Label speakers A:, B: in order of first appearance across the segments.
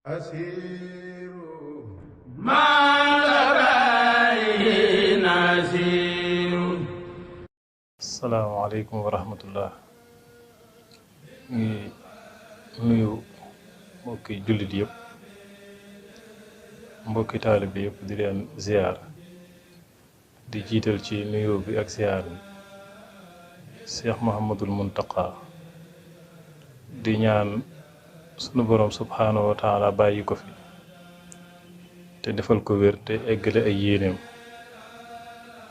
A: asiru malaray nasiru.
B: Assalamualaikum warahmatullah. Ngi nuyu mbokki jullit yëpp mbokki taalibe yëpp di leen ziar di jiital ci nuyu bi ak ziar bi Cheikh Mouhamadul Muntaqa di ñaan sunu borom subhanahu wa taala bàyyi ko fi te defal ko wér te eggale ay yéeneem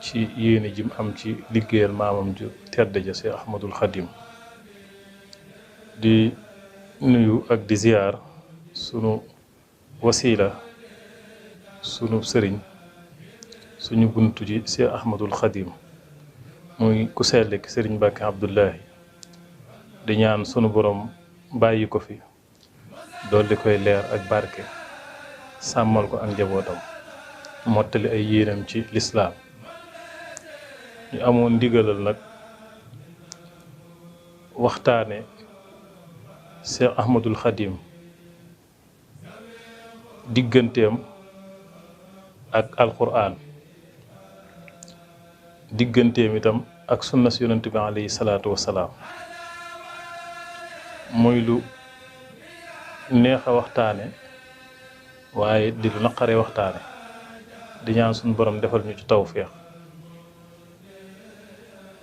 B: ci yéene jim am ci liggéeyal maamam ju tedd ja Cheikh Ahmadul Khadim di nuyu ak di ziar sunu wasila sunu sëriñ suñu buntu ji Cheikh Ahmadul Khadim muy ku sell ki sëriñ Mbàkke Abdullahi di ñaan sunu borom bàyyi ko fi dolli koy leer ak barke sàmmal ko ak njabootam mottali ay yéenam ci lislaam ñu amoon ndigalal nag waxtaane Cheikh Ahmadul Khadim digganteem ak alquran digganteem itam ak sunna si yonent bi alayhi salaatu wassalaam muy lu neex a waxtaane waaye di lu naqaree waxtaane di ñaan suñu borom defal ñu ci tawfeex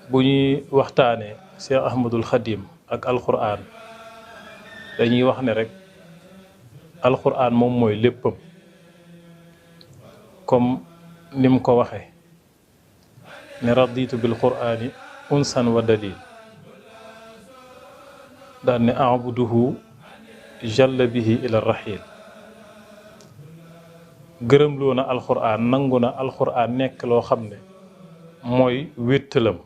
B: bu ñuy waxtaane Cheikh Ahmadul Khadim ak alquran dañuy wax ne rek alquran moom mooy léppam comme nim ko waxe ne raditu bil qur'ani unsan wa dalil daan ne abuduhu jalla bihi ila rahil gërëmloo na alquran nangu na alquran nekk loo xam ne mooy wéttalam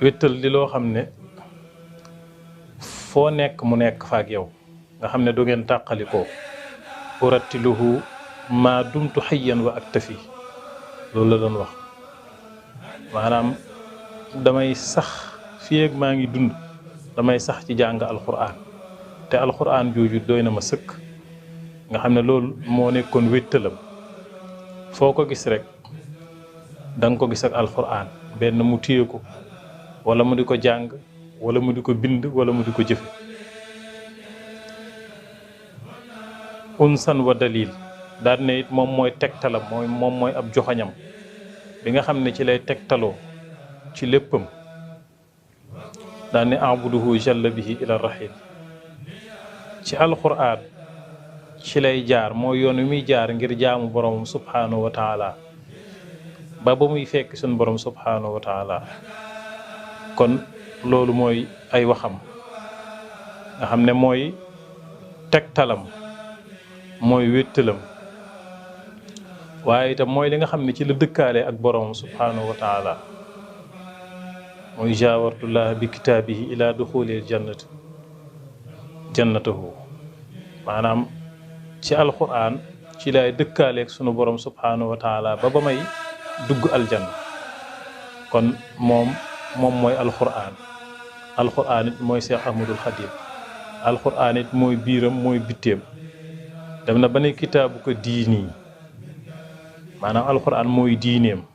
B: wéttal di loo xam ne foo nekk mu nekk faak yow nga xam ne du ngeen tàqalikoo urattiluhu maa dumtu hayyan wa aktafi loolu la doon wax maanaam damay sax fii ak maa ngi dund damay sax ci jàng alquran te alquran jooju doy na ma sëkk nga xam ne loolu moo nekkoon wéttalam foo ko gis rek danga ko gis ak alquran benn mu téye ko wala mu di ko jàng wala mu di ko bind wala mu di ko jëfe unsan wa dalil daal ne it moom mooy tegtalam moom mooy ab joxañam bi nga xam ne ci lay tegtaloo ci léppam daal ne abuduhu jalla bihi ila rahil ci alquran ci lay jaar mooy yoon wi muy jaar ngir jaamu boromam subhanahu wa taala ba muy fekk suñ borom subhanahu wa taala kon loolu mooy ay waxam nga xam ne mooy tegtalam mooy wéttalam waaye itam mooy li nga xam ne ci la dëkkaale ak borom subhanahu wa taala mooy jaawartullah bi kitaabihi ila duxulil jannatahu maanaam ci alquran ci lay dëkkaaleeg sunu borom subhanahu wa taala ba may dugg aljanna kon moom mooy alquran it mooy Cheikh Ahmadul Khadim alquran it mooy biiram mooy bitteem dem na ba ne kitaabu ko diini maanaam alquran mooy diineem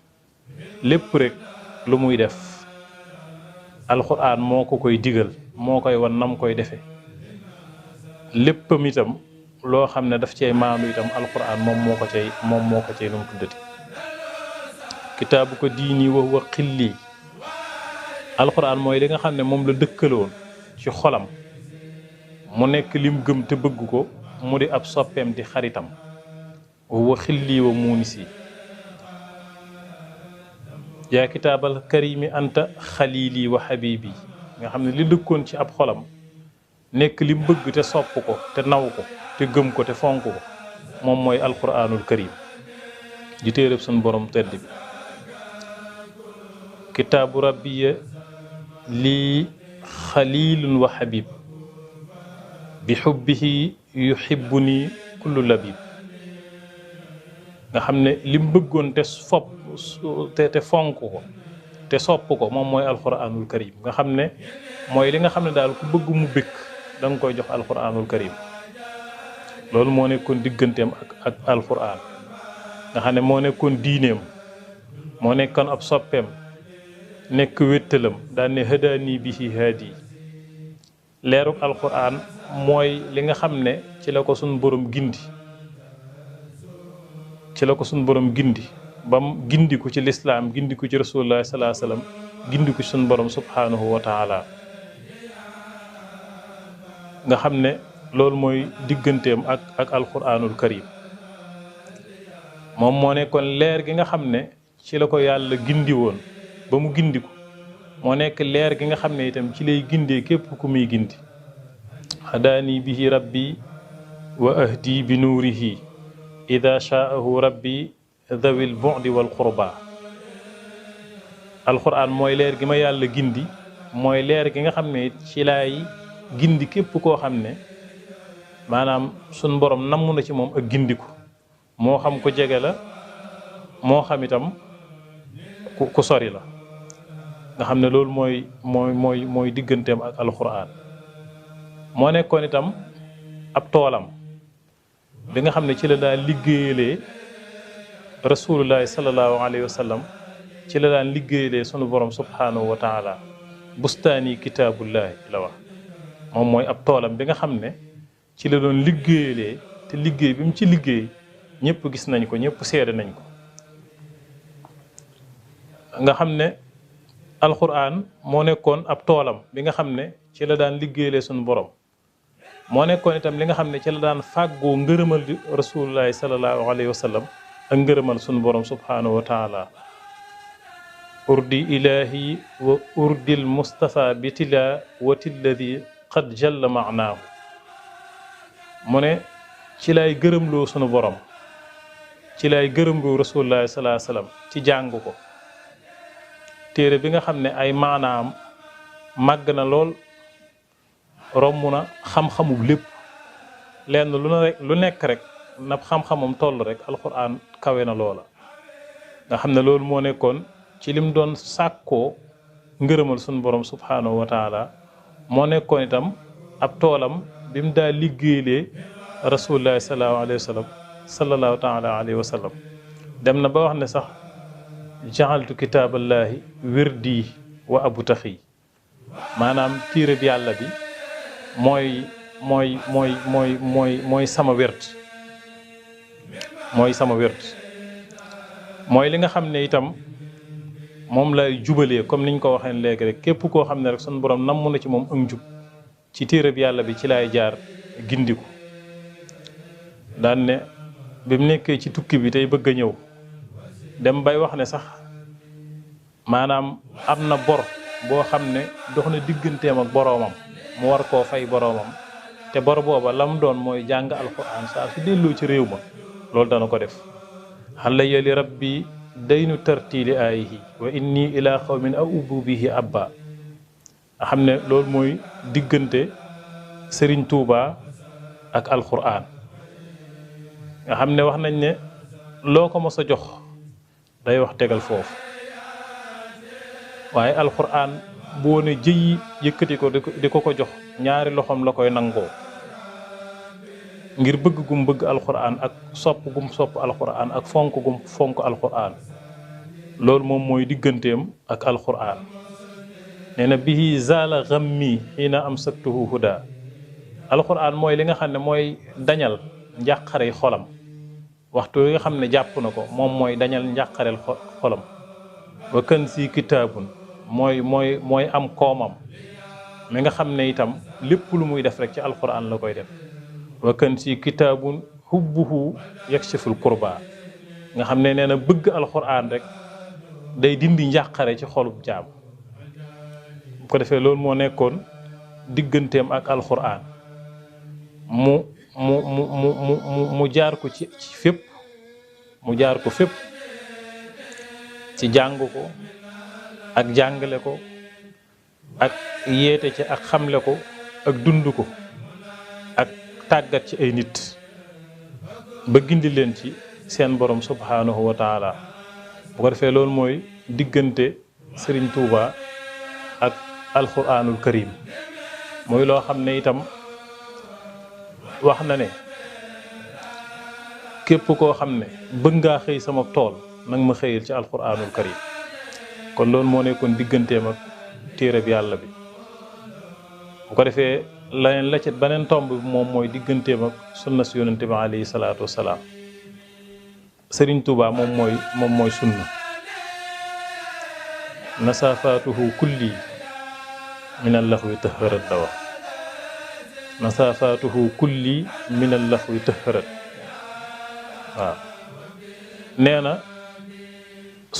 B: lépp rek lu muy def alquran moo ko koy digal moo koy wan nam koy defe léppam itam loo xam ne daf cey maandu itam alquran moom moo ko cay nu mu tuddati kitaabu ko diini wa xilli alquran mooy li nga xam ne moom la dëkkaloon ci xolam mu nekk lim gëm te bëgg ko mu di ab soppeem di xaritam wa xilli wa muunisi yaa kitaabal karimi anta xalili wa habibi nga xam ne li dëkkoon ci ab xolam nekk lim bëgg te sopp ko te naw ko te gëm ko te fonk ko moom mooy alquranul karim di téereb sun borom tedd bi kitaabu rabbiya lii xalilun wa habib bi xubbihi yuhibbuni kullu labib nga xam ne lim bëggoon te fonk ko te sopp ko moom mooy alquranul karim nga xam ne mooy li nga xam ne daal ku bëgg mu bëgg da nga koy jox alquranul karim loolu moo nekkoon digganteem ak alquran nga xam ne moo nekkoon diineem moo nekkoon ab soppeem nekk wéttalam daan ne hadaani bihi haadi leeruk alquran mooy li nga xam ne ci la ko suñ borom gindi bam gindiku ci lislaam gindiku ci rasulullah salaa sallam gindiku ci suñ borom subhanahu wa taala nga xam ne loolu mooy digganteem ak alquranul karim moom moo nekkoon leer gi nga xam ne ci la ko yàlla gindi woon ba mu gindiku moo nekk leer gi nga xam ne itam ci lay gindee képp ku muy gindi hadaani bihi rabbi wa ahdi bi nuurihi ida shaahu rabbi dawil bu'di wal qurba alquran mooy leer gi ma yàlla gindi mooy leer gi nga xam ne ci laay gindi képp koo xam ne maanaam suñ borom namm na ci moom ak gindiku moo xam ko jege la moo xam itam ku sori la nga xam ne loolu mooy digganteem ak alquran moo nekkoon itam ab toolam bi nga xam ne ci la daan liggéeyalee rasulullahi sallallahu alayhi wa sallam ci la daan liggéeyalee sunu borom subhanahu wa taala bustaani kitaabullahi la wax moom mooy ab toolam bi nga xam ne ci la doon liggéeyalee te liggéey bi mu ci liggéey ñëpp gis nañ ko ñëpp seede nañ ko nga xam ne alquran moo nekkoon ab toolam bi nga xam ne ci la daan liggéeyalee sunu borom moo nekkoon itam li nga xam ne ci la daan fàggoo ngërëmal di rasulullahi sallallahu alayhi wa sallam ak ngërëmal sunu borom subhanahu wa taala urdi ilahi wa urdil mustafa bitila watilladi qad jalla maanaahu mu ne ci lay gërëmloo sunu borom ci lay gërëmloo rasulullahi sallallahu alayhi wa sallam ci jàng ko téere bi nga xam ne ay maanaam màgg na lool romb na xam-xamub lépp lenn lu nekk rek na xam-xamam toll rek alquran kawe na loola nga xam ne loolu moo nekkoon ci lim doon sàkkoo ngërëmal sunu borom subhanahu wa taala moo nekkoon itam ab toolam bi mu daa liggéeylee rasulullahi sallallahu taala alayhi wa sallam dem na ba wax ne sax jaxaltu kitaaballahi wirdi wa abu taxi maanaam téere bi yàlla bi mooy sama wért mooy li nga xam ne itam moom lay jubalee comme niñ ko waxee léegi rek képp koo xam ne rek sunu borom namm na ci moom ak njub ci téere bi yàlla bi ci lay jaar gindiku daan ne bi mu nekkee ci tukki bi tey bëgg a ñëw dem bay wax ne sax maanaam am na bor boo xam ne dox na digganteem ak boroomam mu war koo fay boroomam te bor booba lam doon mooy jàng alquran saa su delloo ci réew ma loolu dana ko def xala yali rabbi daynu tartiili aayihi wa inni ila qawmin aubu bihi abba nga xam ne loolu mooy diggante Sëriñ Tuuba ak alquran nga xam ne wax nañ ne loo ko mos a jox day wax tegal foofu waaye alquran boo ne jëyi yëkkati ko di ko jox ñaari loxoom la koy nangoo ngir bëgg gum bëgg alquran ak sopp gum sopp alquran ak fonk gum fonk alquran loolu moom mooy digganteem ak alquran nee na bihi zaala ghammi xiina amsaktuhu huda alquran mooy li nga xam ne mooy dañal njàqarey xolam waxtu yi nga xam ne jàpp na ko moom mooy dañal njàqareel xolam wa kan si kitaabun mooy am koomam mi nga xam ne itam lépp lu muy def rek ci alquran la koy def wa kan si kitaabun hubbuhu yakshiful kurba nga xam ne nee na bëgg alquran rek day dindi njàqare ci xolub jaam bu ko defee loolu moo nekkoon digganteem ak alquran mu jaar ko ci fépp mu jaar ko fépp ci jàng ko ak jàngale ko ak yeete ci ak xamle ko ak dund ko ak tàggat ci ay nit ba gindi leen ci seen borom subhanahu wa taala bu ko defee loolu mooy diggante Serigne Touba ak alquranul karim mooy loo xam ne itam wax na ne képp koo xam ne bëgg ngaa xëy sama tool nag ma xëyal ci alquranul karim kon loolu moo nekkoon digganteem ak téere bi yàlla bi bu ko defee laneen la ci beneen tomb bi moom mooy digganteem ak sunna si yonente bi alayhi salaatu wasalaam Sëriñ Tuubaa moom mooy sunna nasafaatuhu kulli min allaxwi tëxërat la wax nasafaatuhu kulli min allaxwi tëxërat waaw nee na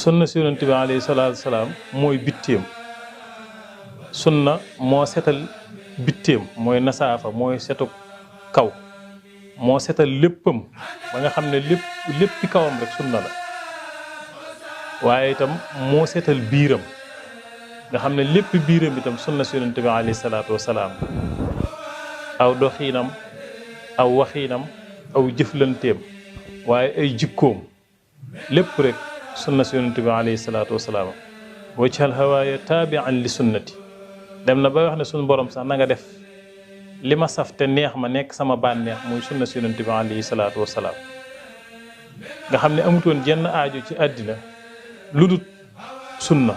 B: sunna si yonente bi alayhi salaatu wasalaam mooy bitteem sunna moo setal bitteem mooy nasaafa mooy setu kaw moo setal léppam ba nga xam ne léppi kawam rek sunna la waaye itam moo setal biiram nga xam ne lépp biiram itam sunna si yonente bi alayhi salaatu wasalaam aw doxiinam aw waxiinam aw jëflanteem waaye ay jikkoom lépp rek sunna si yonente bi alayhi salaatu wasalaam wajhal hawaaya taabian li sunnati dem na ba wax ne suñu borom sax na nga def li ma saf te neex ma nekk sama bànneex muy sunna si yonente bi alayhi salaatu wasalaam nga xam ne amutoon jenn aajo ci àddina lu dul sunna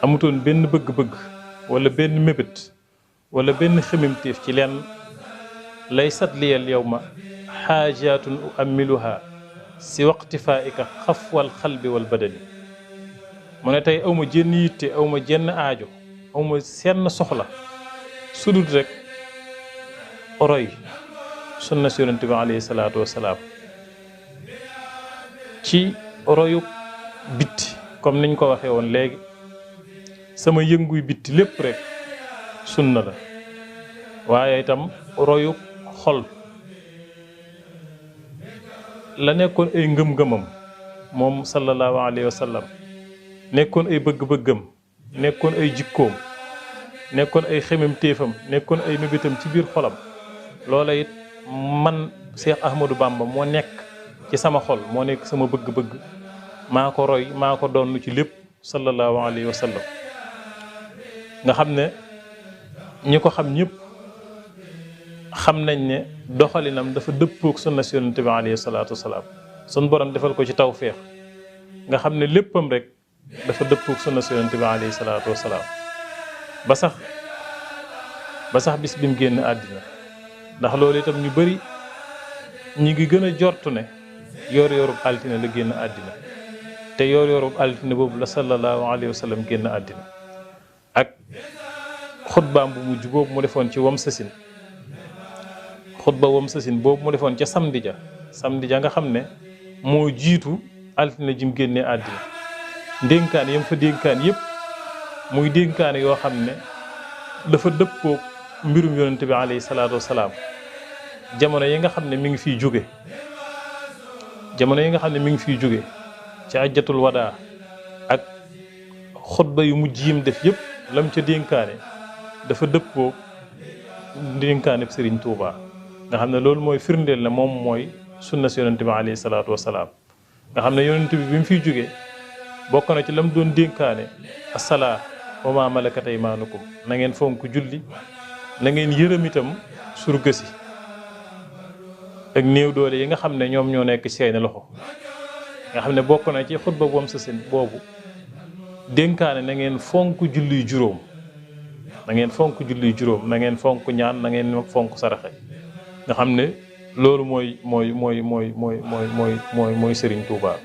B: amutoon benn bëgg-bëgg wala benn mébét wala benn xememteef ci leen lay satliyal yow ma xaajaatun uammiluha si waqtifaaika xafwal xalbi wal badani mu ne tey awma jenn yitte awma jenn aajo awma senn soxla sudut rek roy sunna si yonente bi alayhi salaatu wasalaam ci royu bitti comme niñ ko waxee woon léegi sama yënguy bitti lépp rek sunna la waaye itam royu xol la nekkoon ay ngëm-ngëmam moom sallallahu alayhi wa sallam nekkoon ay bëgg-bëggam nekkoon ay jikkoom nekkoon ay xemem téefam nekkoon ay mébitam ci biir xolam loola it man Cheikh Ahmadou Bamba moo nekk ci sama xol moo nekk sama bëgg-bëgg maa ko roy maa ko doon ci lépp sallallahu alayhi wa sallam nga xam ne ñi ko xam ñëpp xam nañ ne doxalinam dafa dëppook sunna si yonente bi alayhi salaatu wasalaam sun borom defal ko ci tawféex nga xam ne léppam rek dafa dëppook sunna si yonente bi alayhi salaatu wasalaam ba sax bis bi mu génn àddina ndax loolu itam ñu bari ñi ngi gën a jortu ne yor-yorub altine la génn àddina te yor-yorub altine boobu la sallallahu alayhi wa sallam génn àddina ak xutbaam bu mujj boobu mu defoon ci wam sasin xutba wam sasin boobu mu defoon ca samedi ja nga xam ne moo jiitu altine ji mu génnee àddina ndénkaan yam fa dénkaan yépp muy dénkaane yoo xam ne dafa dëppook mbirum yonente bi alayhi salaatu wasalaam jamono yi nga xam ne mi ngi fiy jóge ci ajjatul wadaa ak xutba yu mujj yim def yépp lam ca dénkaane dafa dëppook dénkaane Sëriñ Tuubaa nga xam ne loolu mooy firndeel ne moom mooy sunna si yonente bi alayhi salaatu wasalaam nga xam ne yonente bi mu fiy jóge bokk na ci lam doon dénkaane asalaa wa maa malakat aymaanukum na ngeen fonk julli na ngeen yërëm itam surga si ak néew doole yi nga xam ne ñoom ñoo nekk seeni loxo nga xam ne bokk na ci xutba boom sa seen boobu dénkaane na ngeen fonk julli juróom na ngeen fonk julli juróom na ngeen fonk ñaan na ngeen fonk saraxe nga xam ne loolu mooy Sëriñ Tuubaa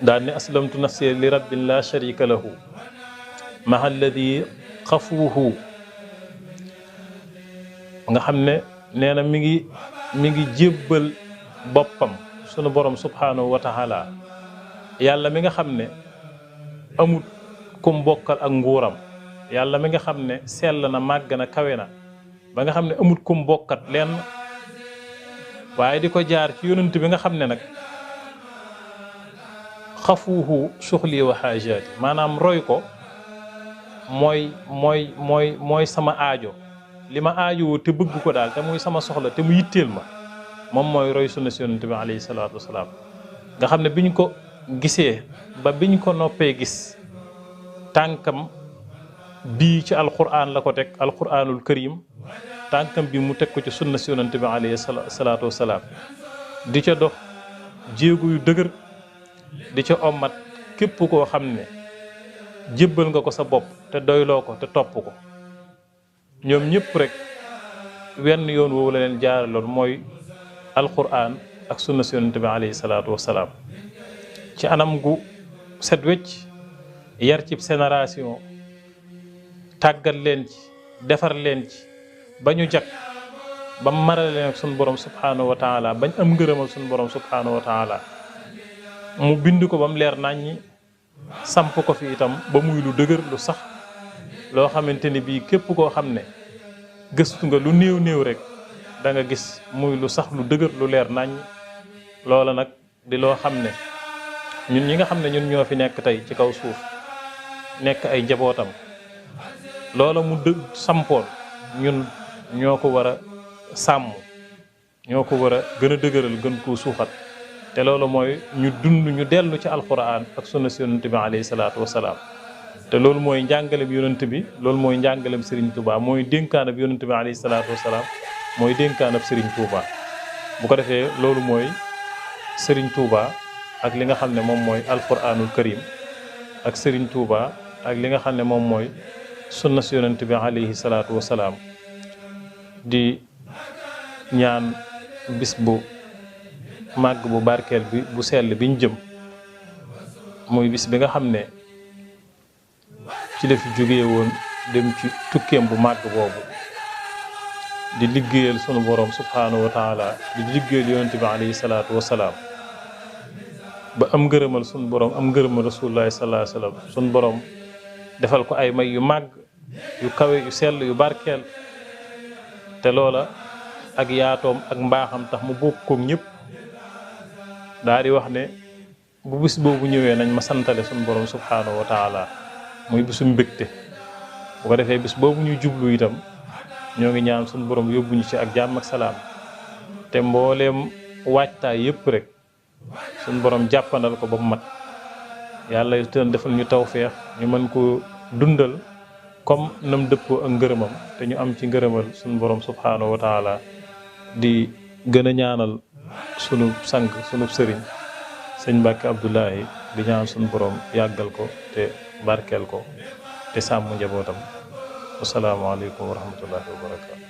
B: daan ne aslamtu nafsi li rabbin la sharika lahu maha alladi xafuuhu nga xam ne nee na mi ngi jébbal boppam sunu borom subhanahu wa taala yàlla mi nga xam ne amut kum bokkal ak nguuram yàlla mi nga xam ne sell na màgg na kawe na ba nga xam ne amut kum bokkat lenn waaye di ko jaar ci yonent bi nga xam ne nag xafuuhu suxli wa xaajaati maanaam roy ko mooy sama aajo li ma aajowoo te bëgg ko daal te muy sama soxla te mu yitteel ma moom mooy roy sunna si yonent bi alayhi salaatu wasalaam nga xam ne biñ ko gisee ba biñ ko noppee gis tànkam bii ci alquran la ko teg alquranul karim tànkam bi mu teg ko ci sunna si yonante bi alayhi salaatu wasalaam di ca dox jéego yu dëgër di ca ommat képp koo xam ne jébbal nga ko sa bopp te doyloo ko te topp ko ñoom ñëpp rek wenn yoon woowu la leen jaaraloon mooy alquran ak sunna si yonante bi alayhi salaatu wasalaam ci anam gu set wecc yar ci génération tàggat leen ci defar leen ci ba ñu jag ba marale leen ak suñu borom subhanahu wa taala bañ am ngërëmal suñu borom subhanahu wa taala mu bind ko ba mu leer naññi samp ko fi itam ba muy lu dëgër lu sax loo xamante ni bii képp koo xam ne gëstu nga lu néew néew rek da nga gis muy lu sax lu dëgër lu leer naññi loola nag di loo xam ne ñun ñi nga xam ne ñun ñoo fi nekk tey ci kaw suuf nekk ay jabootam loola mu sampoon ñun ñoo ko war a sàmm ñoo ko war a gën a dëgëral gën koo suuxat te loolu mooy ñu dund ñu dellu ci alquran ak sunna si yonent bi alayhi salaatu wasalaam te loolu mooy njàngalem yonent bi loolu mooy njàngalem Serigne Touba mooy dénkaanab yonent bi alayhi salaatu wasalaam mooy dénkaanab Serigne Touba bu ko defee loolu mooy Serigne Touba ak li nga xam ne moom mooy alquranul karim ak Serigne Touba ak li nga xam ne moom mooy sunna si yonent bi alayhi salaatu wasalaam di ñaan bis bu màgg bu barkeel bi bu sell biñ jëm muy bis bi nga xam ne ci la fi jógee woon dem ci tukkeem bu màgg boobu di liggéeyal sunu borom subhanahu wa taala di liggéeyal yonent bi alayhi salaatu wasalaam ba am ngërëmal sunu borom am ngërëmal rasulullahi sallallahu alayhi wasallam sunu borom defal ko ay may yu màgg yu kawe yu sell yu barkeel te loola ak yaatoom ak mbaaxam tax mu bokk koog ñëpp daal di wax ne bu bis boobu ñëwee nañ ma santale suñu borom subhanahu wa taala muy bisu mbégte bu ko defee bis boobu ñuy jublu itam ñoo ngi ñaan suñu borom yóbbuñu ci ak jàmm ak salaam te mbooleem waajtaay yëpp rek suñu borom jàppandal ko ba mu mat yàlla itam defal ñu tawfeex ñu mën ko dundal comme nam dëppoo ak ngërëmam te ñu am ci ngërëmal suñu borom subhanahu wa taala di gën a ñaanal sunu sang sunu sëriñ sëñ Mbàkke Abdoulahi di ñaan suñu borom yàggal ko te barkeel ko te sàmm njabootam asalaamaaleykum wa rahmatullahi wa barakaatu.